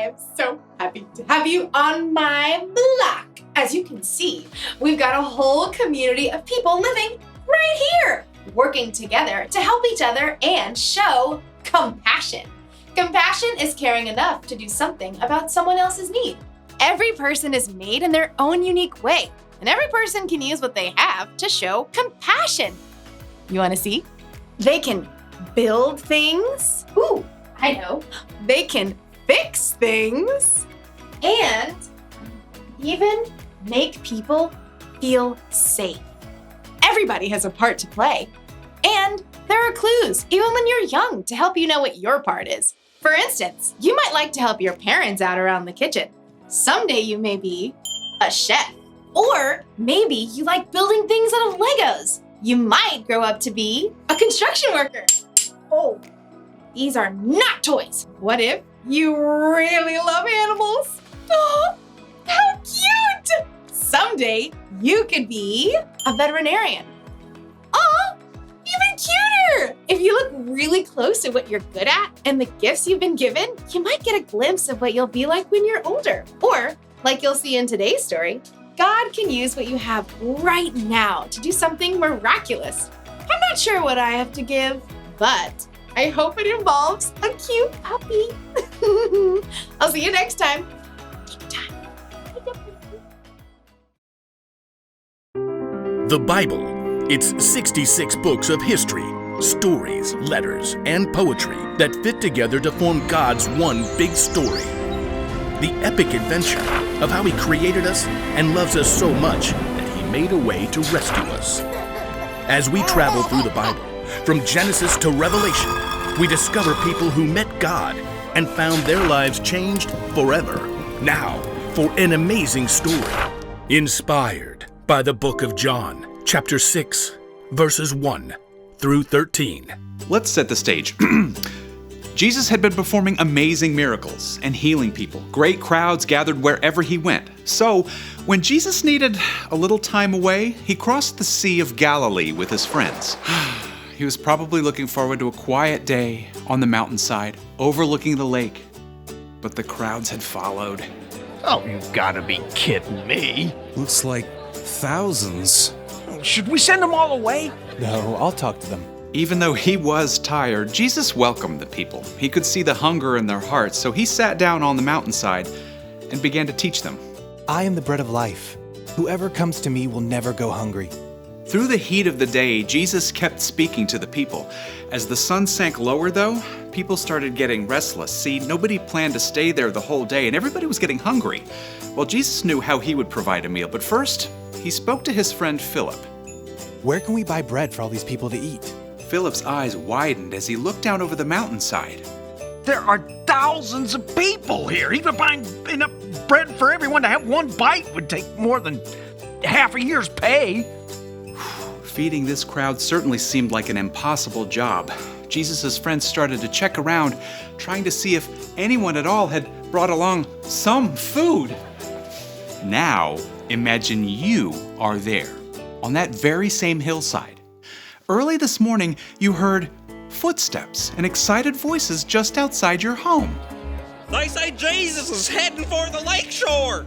I am so happy to have you on my block. As you can see, we've got a whole community of people living right here, working together to help each other and show compassion. Compassion is caring enough to do something about someone else's need. Every person is made in their own unique way, and every person can use what they have to show compassion. You want to see? They can build things. Ooh, I know. They can fix things. And even make people feel safe. Everybody has a part to play. And there are clues, even when you're young, to help you know what your part is. For instance, you might like to help your parents out around the kitchen. Someday you may be a chef. Or maybe you like building things out of Legos. You might grow up to be a construction worker. Oh, these are not toys. What if you really love animals? Oh, how cute! Someday you could be a veterinarian. Oh, even cuter! If you look really close at what you're good at and the gifts you've been given, you might get a glimpse of what you'll be like when you're older. Or, like you'll see in today's story, God can use what you have right now to do something miraculous. I'm not sure what I have to give, but I hope it involves a cute puppy. I'll see you next time. The Bible. It's 66 books of history, stories, letters, and poetry that fit together to form God's one big story. The epic adventure of how He created us and loves us so much that He made a way to rescue us. As we travel through the Bible, from Genesis to Revelation, we discover people who met God and found their lives changed forever. Now, for an amazing story, inspired by the book of John, chapter 6, verses 1 through 13. Let's set the stage. Jesus had been performing amazing miracles and healing people. Great crowds gathered wherever He went. So, when Jesus needed a little time away, He crossed the Sea of Galilee with His friends. He was probably looking forward to a quiet day on the mountainside, overlooking the lake. But the crowds had followed. Oh, you've got to be kidding me. Looks like thousands. Should we send them all away? No, I'll talk to them. Even though He was tired, Jesus welcomed the people. He could see the hunger in their hearts, so He sat down on the mountainside and began to teach them. I am the bread of life. Whoever comes to me will never go hungry. Through the heat of the day, Jesus kept speaking to the people. As the sun sank lower, though, people started getting restless. See, nobody planned to stay there the whole day, and everybody was getting hungry. Well, Jesus knew how He would provide a meal, but first, He spoke to His friend Philip. Where can we buy bread for all these people to eat? Philip's eyes widened as he looked down over the mountainside. There are thousands of people here. Even buying enough bread for everyone to have one bite would take more than half a year's pay. Feeding this crowd certainly seemed like an impossible job. Jesus' friends started to check around, trying to see if anyone at all had brought along some food. Now, imagine you are there, on that very same hillside. Early this morning, you heard footsteps and excited voices just outside your home. They say Jesus is heading for the lakeshore.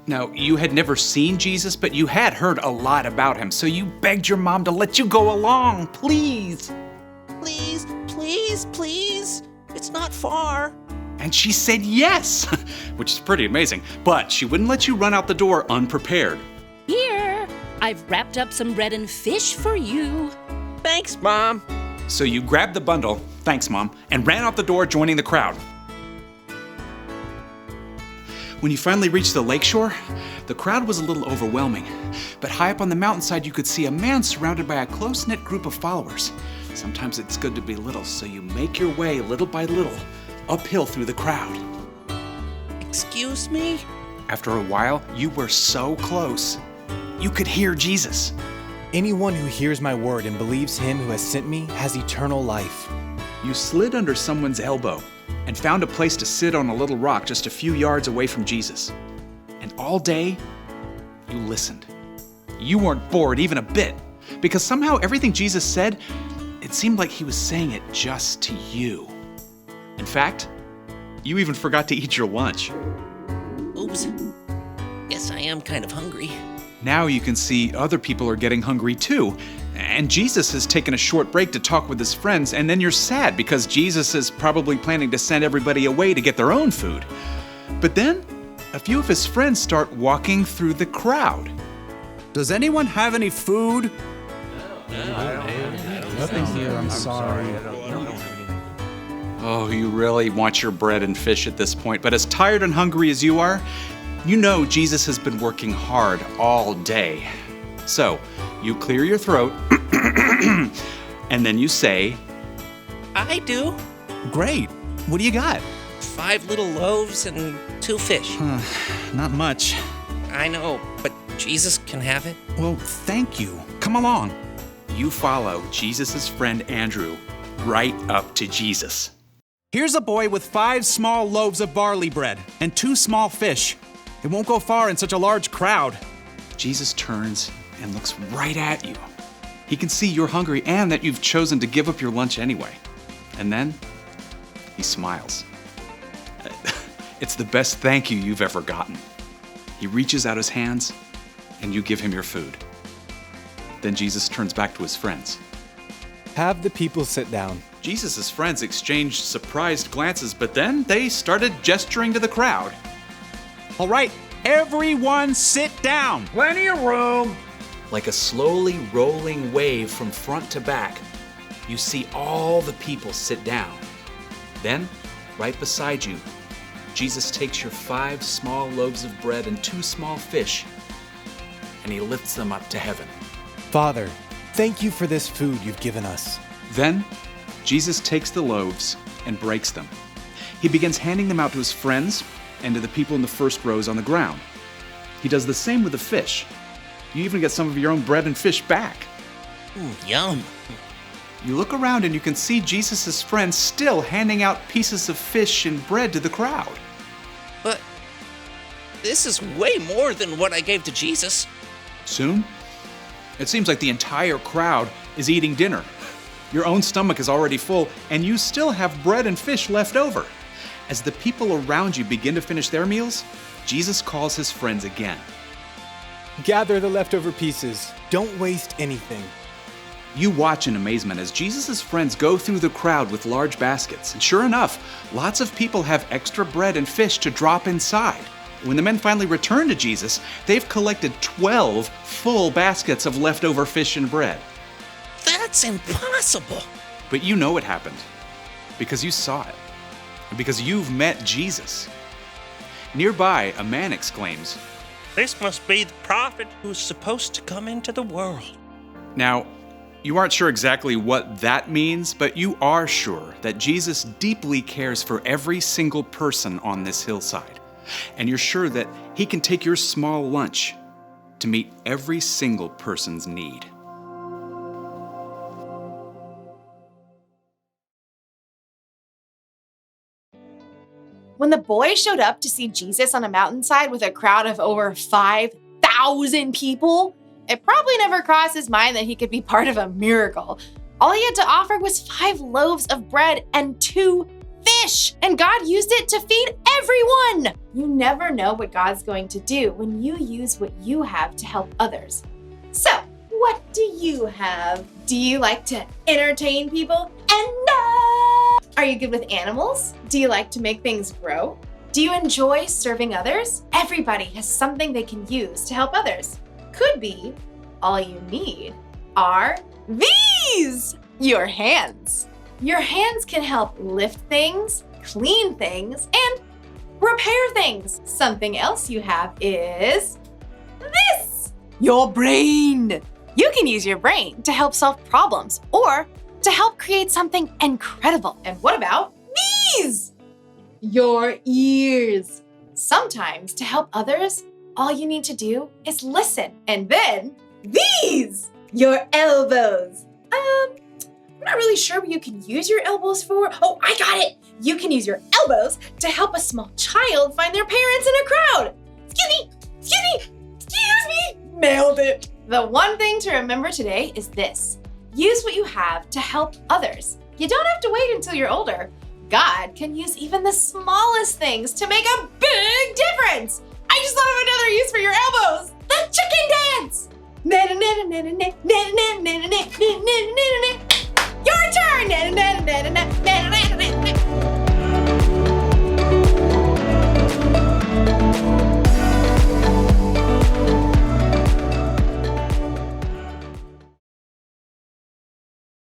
Now, you had never seen Jesus, but you had heard a lot about Him, so you begged your mom to let you go along, please. Please, please, please. It's not far. And she said yes, which is pretty amazing, but she wouldn't let you run out the door unprepared. Here, I've wrapped up some bread and fish for you. Thanks, Mom. So you grabbed the bundle, thanks Mom, and ran out the door, joining the crowd. When you finally reached the lakeshore, the crowd was a little overwhelming. But high up on the mountainside, you could see a man surrounded by a close-knit group of followers. Sometimes it's good to be little, so you make your way little by little, uphill through the crowd. Excuse me? After a while, you were so close. You could hear Jesus. Anyone who hears my word and believes Him who has sent me has eternal life. You slid under someone's elbow and found a place to sit on a little rock just a few yards away from Jesus. And all day, you listened. You weren't bored even a bit, because somehow everything Jesus said, it seemed like He was saying it just to you. In fact, You even forgot to eat your lunch. Oops. Guess I am kind of hungry. Now you can see other people are getting hungry too. And Jesus has taken a short break to talk with his friends, and then you're sad because Jesus is probably planning to send everybody away to get their own food. But then, a few of his friends start walking through the crowd. Does anyone have any food? Nothing here, I'm sorry. Oh, you really want your bread and fish at this point, but as tired and hungry as you are, you know Jesus has been working hard all day. So, you clear your throat, and then you say, I do. Great. What do you got? 5 little loaves and 2 fish. Not much. I know, but Jesus can have it. Well, thank you. Come along. You follow Jesus' friend Andrew right up to Jesus. Here's a boy with 5 small loaves of barley bread and 2 small fish. It won't go far in such a large crowd. Jesus turns and looks right at you. He can see you're hungry and that you've chosen to give up your lunch anyway. And then he smiles. It's the best thank you you've ever gotten. He reaches out his hands and you give him your food. Then Jesus turns back to his friends. Have the people sit down. Jesus' friends exchanged surprised glances, but then they started gesturing to the crowd. All right, everyone sit down. Plenty of room. Like a slowly rolling wave from front to back, you see all the people sit down. Then, right beside you, Jesus takes your 5 small loaves of bread and 2 small fish, and he lifts them up to heaven. Father, thank you for this food you've given us. Then, Jesus takes the loaves and breaks them. He begins handing them out to his friends and to the people in the first rows on the ground. He does the same with the fish. You even get some of your own bread and fish back. Yum. You look around and you can see Jesus' friends still handing out pieces of fish and bread to the crowd. But this is way more than what I gave to Jesus. Soon, it seems like the entire crowd is eating dinner. Your own stomach is already full, and you still have bread and fish left over. As the people around you begin to finish their meals, Jesus calls his friends again. Gather the leftover pieces. Don't waste anything. You watch in amazement as Jesus' friends go through the crowd with large baskets. And sure enough, lots of people have extra bread and fish to drop inside. When the men finally return to Jesus, they've collected 12 full baskets of leftover fish and bread. That's impossible. But you know it happened because you saw it and because you've met Jesus. Nearby, a man exclaims, This must be the prophet who's supposed to come into the world. Now, you aren't sure exactly what that means, but you are sure that Jesus deeply cares for every single person on this hillside. And you're sure that he can take your small lunch to meet every single person's need. When the boy showed up to see Jesus on a mountainside with a crowd of over 5,000 people, it probably never crossed his mind that he could be part of a miracle. All he had to offer was 5 loaves of bread and 2 fish, and God used it to feed everyone. You never know what God's going to do when you use what you have to help others. So, what do you have? Do you like to entertain people? And are you good with animals? Do you like to make things grow? Do you enjoy serving others? Everybody has something they can use to help others. Could be all you need are these, your hands. Your hands can help lift things, clean things, and repair things. Something else you have is this, your brain. You can use your brain to help solve problems or to help create something incredible. And what about these? Your ears. Sometimes to help others, all you need to do is listen. And then these, your elbows. I'm not really sure what you can use your elbows for. Oh, I got it. You can use your elbows to help a small child find their parents in a crowd. Excuse me. Nailed it. The one thing to remember today is this. Use what you have to help others. You don't have to wait until you're older. God can use even the smallest things to make a big difference. I just thought of another use for your elbows. The chicken dance.